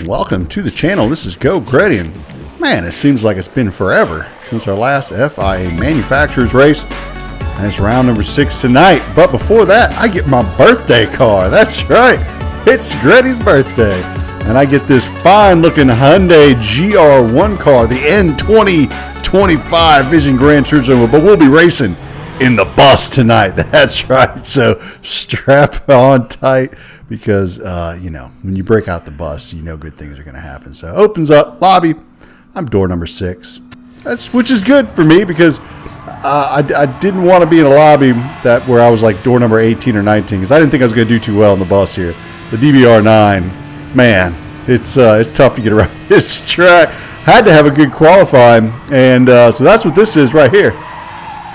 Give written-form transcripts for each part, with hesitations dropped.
Welcome to the channel. This is Geauxgreddy, and man, it seems like it's been forever since our last FIA manufacturers race, and it's round number 6 tonight. But before that, I get my birthday car. That's right, it's Greddy's birthday, and I get this fine looking Hyundai GR1 car, the N2025 Vision Gran Turismo, but we'll be racing in the bus tonight. That's right, so strap on tight, because you know, when you break out the bus, you know good things are going to happen. So opens up lobby. I'm door number 6, which is good for me, because I didn't want to be in a lobby where I was like door number 18 or 19, because I didn't think I was going to do too well in the bus here. The DBR9, man, it's tough to get around this track. Had to have a good qualifying, and so that's what this is right here.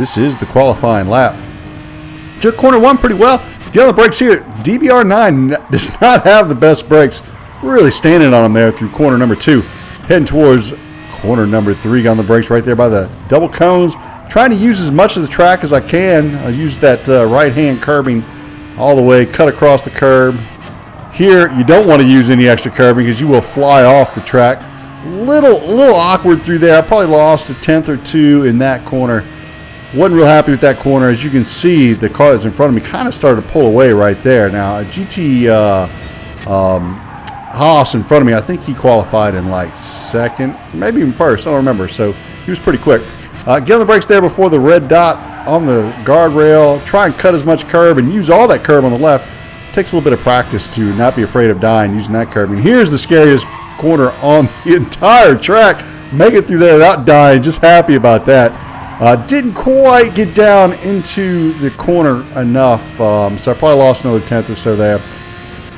This is the qualifying lap. Took corner 1 pretty well. Get on the brakes here. DBR9 does not have the best brakes. Really standing on them there through corner number 2. Heading towards corner number 3. Got on the brakes right there by the double cones. Trying to use as much of the track as I can. I use that right-hand curbing all the way, cut across the curb. Here, you don't want to use any extra curbing because you will fly off the track. Little awkward through there. I probably lost a tenth or two in that corner. Wasn't real happy with that corner. As you can see, the car that's in front of me kind of started to pull away right there. Now, GT Haas in front of me, I think he qualified in like second, maybe even first. I don't remember. So he was pretty quick. Get on the brakes there before the red dot on the guardrail. Try and cut as much curb and use all that curb on the left. Takes a little bit of practice to not be afraid of dying using that curb. And here's the scariest corner on the entire track. Make it through there without dying. Just happy about that. Didn't quite get down into the corner enough, so I probably lost another tenth or so there.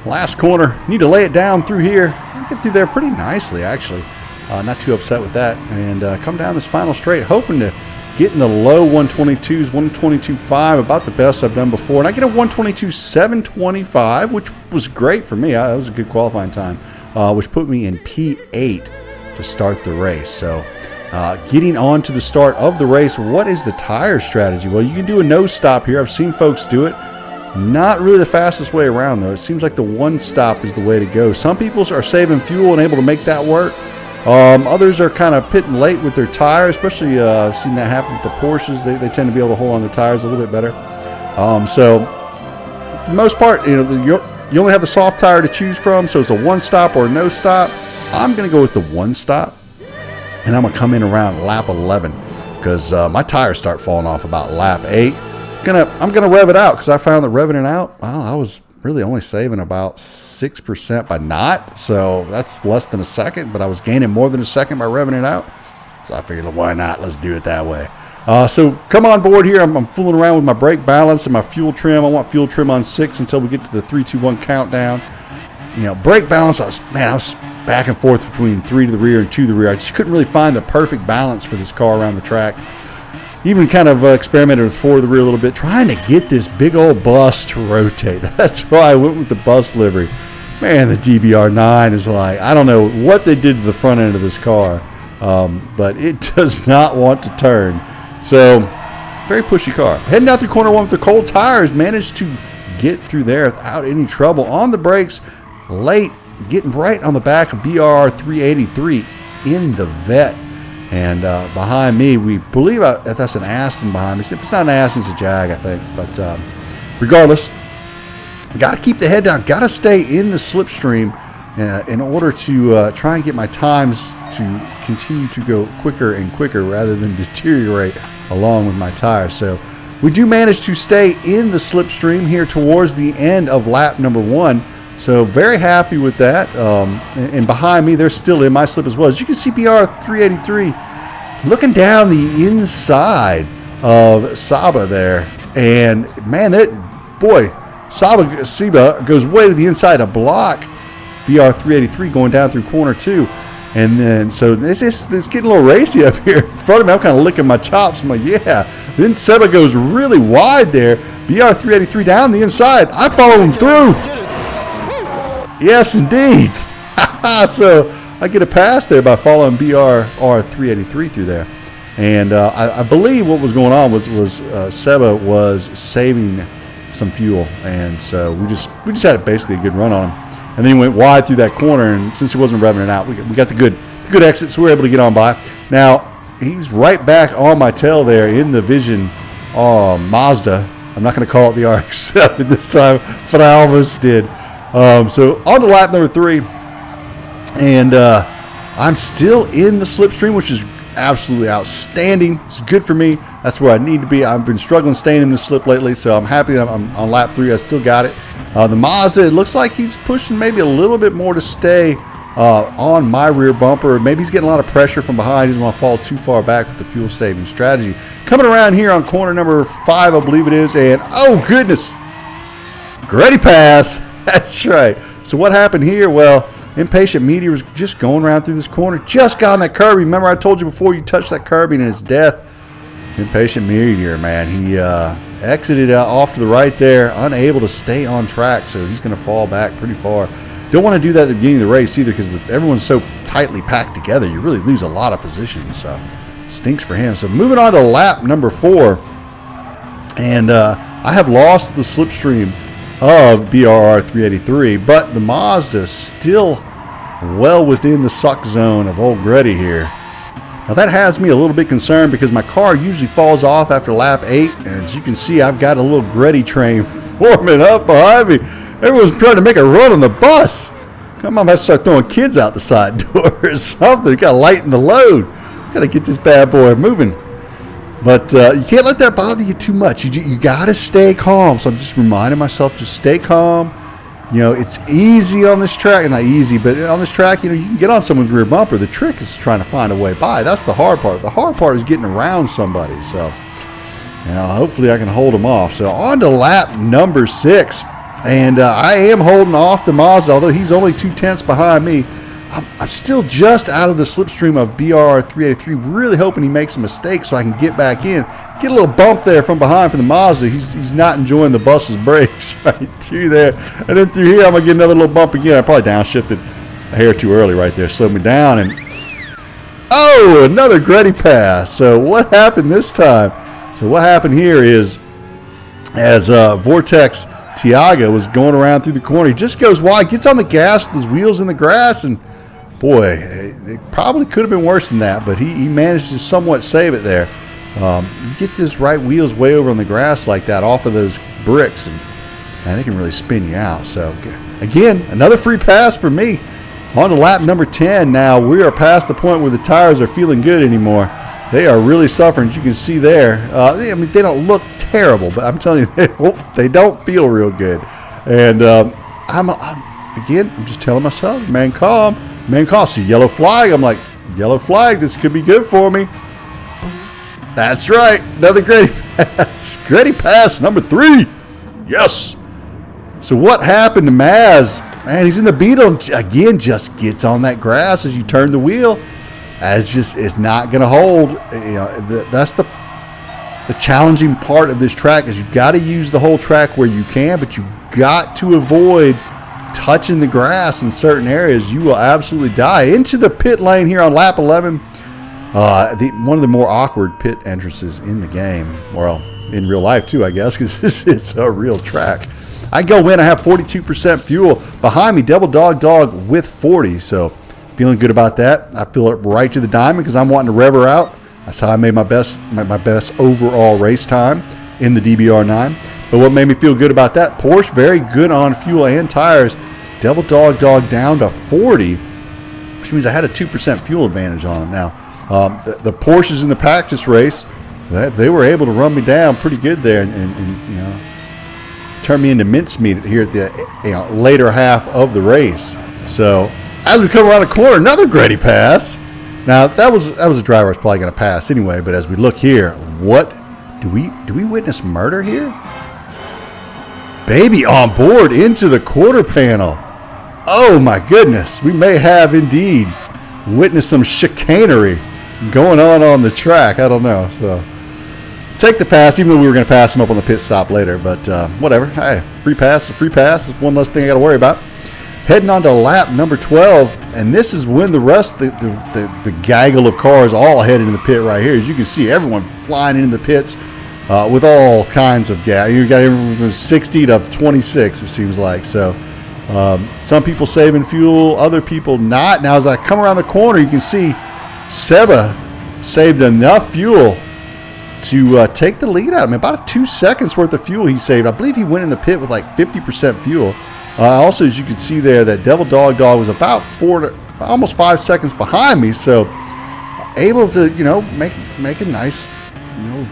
Last corner, need to lay it down through here. Get through there pretty nicely, actually. Not too upset with that. And come down this final straight, hoping to get in the low 122s, 122.5, about the best I've done before. And I get a 122.725, which was great for me. That was a good qualifying time, which put me in P8 to start the race. So getting on to the start of the race, what is the tire strategy? Well, you can do a nose stop here. I've seen folks do it. Not really the fastest way around, though. It seems like the one stop is the way to go. Some people are saving fuel and able to make that work. Others are kind of pitting late with their tires, especially I've seen that happen with the Porsches. They tend to be able to hold on their tires a little bit better. So for the most part, you know, you only have the soft tire to choose from, so it's a one stop or a no stop. I'm going to go with the one stop. And I'm going to come in around lap 11 because my tires start falling off about lap 8. I'm going to rev it out because I found that revving it out, well, I was really only saving about 6% by not. So that's less than a second, but I was gaining more than a second by revving it out. So I figured, why not? Let's do it that way. So come on board here. I'm fooling around with my brake balance and my fuel trim. I want fuel trim on 6 until we get to the 3, 2, 1 countdown. You know, brake balance, I was back and forth between 3 to the rear and 2 to the rear. I just couldn't really find the perfect balance for this car around the track. Even kind of experimented with 4 to the rear a little bit, trying to get this big old bus to rotate. That's why I went with the bus livery. Man, the DBR9 is like, I don't know what they did to the front end of this car, but it does not want to turn. So, very pushy car. Heading out through corner 1 with the cold tires, managed to get through there without any trouble. On the brakes, late, getting right on the back of BR383 in the vet. And behind me, we believe that's an Aston behind me. If it's not an Aston, it's a Jag, I think. But regardless, got to keep the head down. Got to stay in the slipstream in order to try and get my times to continue to go quicker and quicker rather than deteriorate along with my tires. So we do manage to stay in the slipstream here towards the end of lap number 1. So very happy with that. And behind me, they're still in my slip as well. As you can see, BR383 looking down the inside of Saba there. And man, Saba goes way to the inside to block BR383 going down through corner 2. And then, so it's getting a little racy up here in front of me. I'm kind of licking my chops. I'm like, yeah. Then Saba goes really wide there. BR383 down the inside. I follow him through. Yes, indeed. So I get a pass there by following BR383 through there. And I believe what was going on was Seba was saving some fuel. And so we just had basically a good run on him. and then he went wide through that corner, and since he wasn't revving it out, we got the good exit, so we were able to get on by. Now, he's right back on my tail there in the Vision Mazda. I'm not going to call it the RX-7 this time, but I almost did. So on to lap number 3, and I'm still in the slipstream, which is absolutely outstanding. It's good for me. That's where I need to be. I've been struggling staying in the slip lately, so I'm happy that I'm on lap 3. I still got it. The Mazda, it looks like he's pushing maybe a little bit more to stay on my rear bumper. Maybe he's getting a lot of pressure from behind. He doesn't want to fall too far back with the fuel-saving strategy. Coming around here on corner number 5, I believe it is, and oh goodness, Geauxgreddy pass. That's right. So what happened here? Well, Impatient Meteor was just going around through this corner, just got on that curb. Remember I told you before, you touch that curbing and it's death. Impatient Meteor, man, he exited off to the right there, unable to stay on track, so he's going to fall back pretty far. Don't want to do that at the beginning of the race either, because everyone's so tightly packed together, you really lose a lot of position, so stinks for him. So moving on to lap number 4, and I have lost the slipstream of BRR 383, but the Mazda still well within the suck zone of old Geauxgreddy here. Now that has me a little bit concerned, because my car usually falls off after lap 8, and as you can see, I've got a little Geauxgreddy train forming up behind me. Everyone's trying to make a run on the bus. Come on, I have to start throwing kids out the side door or something. Got to lighten the load. Got to get this bad boy moving. But you can't let that bother you too much. You got to stay calm. So I'm just reminding myself, just stay calm. You know, it's easy on this track. Not easy, but on this track, you know, you can get on someone's rear bumper. The trick is trying to find a way by. That's the hard part. The hard part is getting around somebody. So, you know, hopefully I can hold them off. So on to lap number 6. And I am holding off the Mazda, although he's only 2/10 behind me. I'm still just out of the slipstream of BRR 383, really hoping he makes a mistake so I can get back in. Get a little bump there from behind for the Mazda. He's not enjoying the bus's brakes right through there. And then through here, I'm going to get another little bump again. I probably downshifted a hair too early right there, slowed me down. And oh, another Geauxgreddy pass. So what happened this time? So what happened here is, as Vortex Tiago was going around through the corner, he just goes wide, gets on the gas with his wheels in the grass, and boy, it probably could have been worse than that, but he managed to somewhat save it there. You get those right wheels way over on the grass like that off of those bricks, and man, it can really spin you out. So again, another free pass for me. On to lap number 10 now. We are past the point where the tires are feeling good anymore. They are really suffering, as you can see there. I mean, they don't look terrible, but I'm telling you, they don't feel real good. And I'm just telling myself, man, calm. See yellow flag. I'm like, yellow flag, this could be good for me. That's right, another Geauxgreddy pass. Geauxgreddy pass number 3. Yes. So what happened to Maz? Man, he's in the beetle again, just gets on that grass as you turn the wheel. It's not going to hold. You know, that's the challenging part of this track, is you got to use the whole track where you can, but you got to avoid touching the grass in certain areas. You will absolutely die. Into the pit lane here on lap 11. One of the more awkward pit entrances in the game. Well, in real life too, I guess, because this is a real track. I go in, I have 42% fuel. Behind me, Devil Dog with 40, so feeling good about that. I feel it right to the diamond because I'm wanting to rev her out. That's how I made my best overall race time in the DBR9. But what made me feel good about that, Porsche very good on fuel and tires. Devil Dog down to 40, which means I had a 2% fuel advantage on them. Now, the Porsches in the practice race, they were able to run me down pretty good there, and you know, turn me into mincemeat here at the later half of the race. So as we come around the corner, another Geauxgreddy pass. Now that was a driver I was probably going to pass anyway. But as we look here, what do we witness murder here? Baby on board into the quarter panel. Oh my goodness, we may have indeed witnessed some chicanery going on the track. I don't know. So take the pass, even though we were going to pass him up on the pit stop later. But whatever. Hey, free pass is free pass. It's one less thing I got to worry about. Heading on to lap number 12, and this is when the rest, the gaggle of cars all headed in the pit right here. As you can see, everyone flying into the pits with all kinds of gas. You got everyone from 60 to 26, it seems like. So Some people saving fuel, other people not. Now, as I come around the corner, you can see Seba saved enough fuel to take the lead out. I mean, about 2 seconds worth of fuel he saved. I believe he went in the pit with like 50% fuel. Also, as you can see there, that Devil Dog was about almost 5 seconds behind me. So able to, make a nice,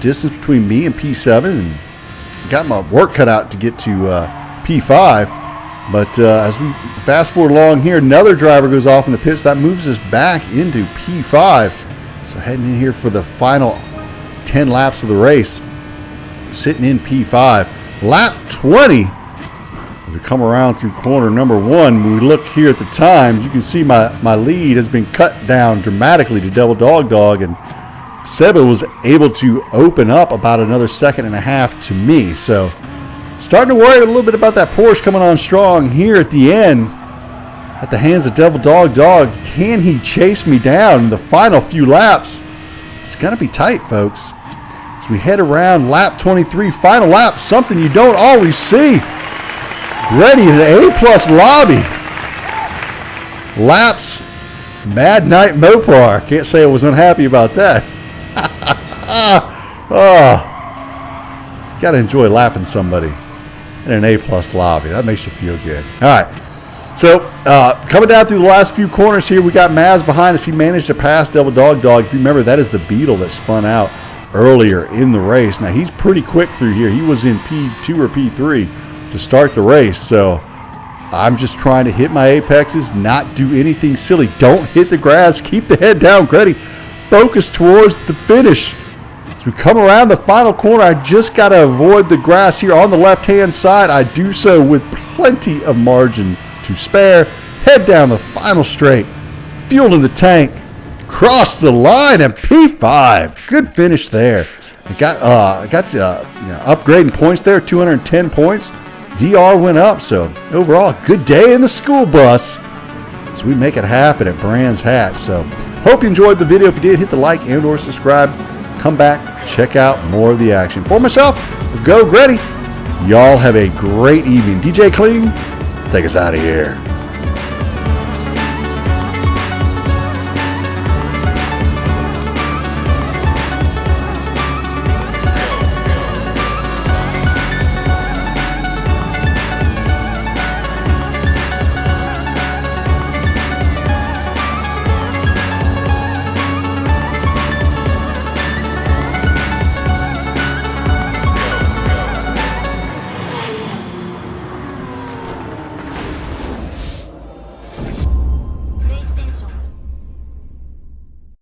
distance between me and P7, and got my work cut out to get to P5. But as we fast forward along here, another driver goes off in the pits. That moves us back into P5. So heading in here for the final 10 laps of the race, sitting in P5. Lap 20, as we come around through corner number 1, when we look here at the times, you can see my lead has been cut down dramatically to Devil Dog, and Seba was able to open up about another 1.5 seconds to me. So starting to worry a little bit about that Porsche coming on strong here at the end at the hands of Devil Dog. Can he chase me down in the final few laps? It's going to be tight, folks. As we head around lap 23, final lap, something you don't always see. Geauxgreddy in an A+ lobby. Laps, Mad Night Mopar. Can't say I was unhappy about that. Oh, got to enjoy lapping somebody in an A+ lobby. That makes you feel good. All right. So, coming down through the last few corners here, we got Maz behind us. He managed to pass Devil Dog. If you remember, that is the Beetle that spun out earlier in the race. Now, he's pretty quick through here. He was in P2 or P3 to start the race. So, I'm just trying to hit my apexes, not do anything silly. Don't hit the grass. Keep the head down, Geauxgreddy. Focus towards the finish. As we come around the final corner, I just got to avoid the grass here on the left-hand side. I do so with plenty of margin to spare. Head down the final straight, fuel in the tank, cross the line, and P5. Good finish there. I got upgrading points there, 210 points. VR went up, so overall, good day in the school bus. So we make it happen at Brands Hatch. So hope you enjoyed the video. If you did, hit the like and or subscribe. Come back, check out more of the action. For myself, Geauxgreddy. Y'all have a great evening. DJ Clean, take us out of here.